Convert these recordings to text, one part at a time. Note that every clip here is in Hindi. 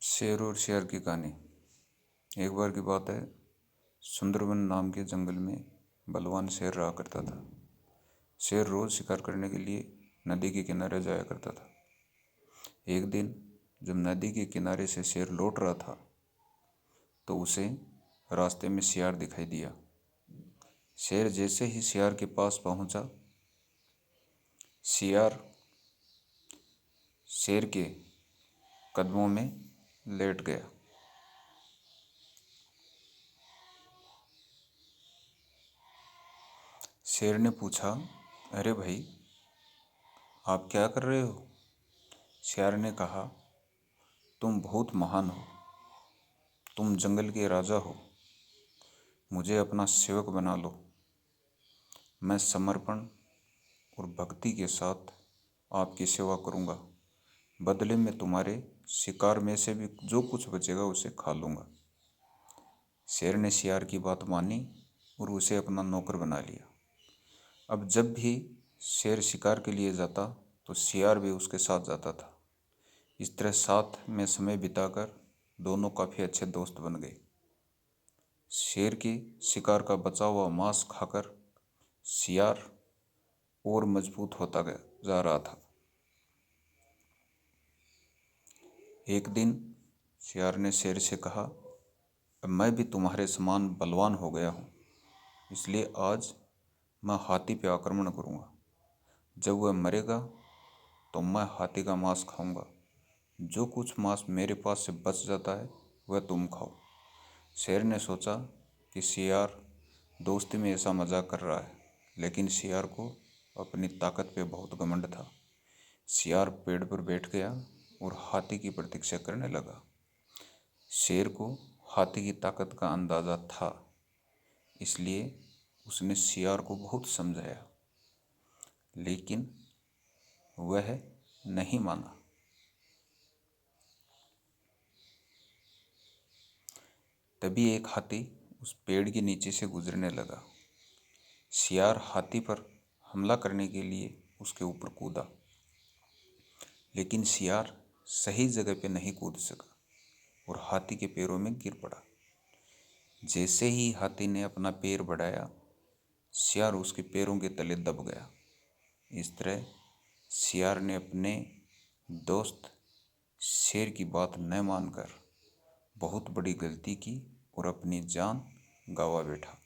शेर और शेर की कहानी। एक बार की बात है, सुंदरवन नाम के जंगल में बलवान शेर रहा करता था। शेर रोज शिकार करने के लिए नदी के किनारे जाया करता था। एक दिन जब नदी के किनारे से शेर लौट रहा था तो उसे रास्ते में सियार दिखाई दिया। शेर जैसे ही सियार के पास पहुंचा, सियार शेर के कदमों में लेट गया। शेर ने पूछा, अरे भाई, आप क्या कर रहे हो? सियार ने कहा, तुम बहुत महान हो, तुम जंगल के राजा हो, मुझे अपना सेवक बना लो। मैं समर्पण और भक्ति के साथ आपकी सेवा करूंगा। बदले में तुम्हारे शिकार में से भी जो कुछ बचेगा उसे खा लूंगा। शेर ने सियार की बात मानी और उसे अपना नौकर बना लिया। अब जब भी शेर शिकार के लिए जाता तो सियार भी उसके साथ जाता था। इस तरह साथ में समय बिताकर दोनों काफ़ी अच्छे दोस्त बन गए। शेर के शिकार का बचा हुआ मांस खाकर सियार और मजबूत होता गया जा रहा था। एक दिन सियार ने शेर से कहा, अब मैं भी तुम्हारे समान बलवान हो गया हूँ, इसलिए आज मैं हाथी पे आक्रमण करूँगा। जब वह मरेगा तो मैं हाथी का मांस खाऊंगा। जो कुछ मांस मेरे पास से बच जाता है वह तुम खाओ। शेर ने सोचा कि सियार दोस्ती में ऐसा मजाक कर रहा है, लेकिन सियार को अपनी ताकत पे बहुत घमंड था। सियार पेड़ पर बैठ गया और हाथी की प्रतीक्षा करने लगा। शेर को हाथी की ताकत का अंदाजा था, इसलिए उसने सियार को बहुत समझाया, लेकिन वह नहीं माना। तभी एक हाथी उस पेड़ के नीचे से गुजरने लगा। सियार हाथी पर हमला करने के लिए उसके ऊपर कूदा, लेकिन सियार सही जगह पे नहीं कूद सका और हाथी के पैरों में गिर पड़ा। जैसे ही हाथी ने अपना पैर बढ़ाया, सियार उसके पैरों के तले दब गया। इस तरह सियार ने अपने दोस्त शेर की बात न मानकर बहुत बड़ी गलती की और अपनी जान गंवा बैठा।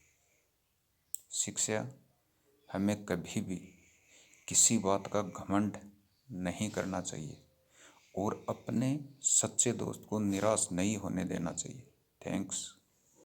शिक्षा: हमें कभी भी किसी बात का घमंड नहीं करना चाहिए और अपने सच्चे दोस्त को निराश नहीं होने देना चाहिए। थैंक्स।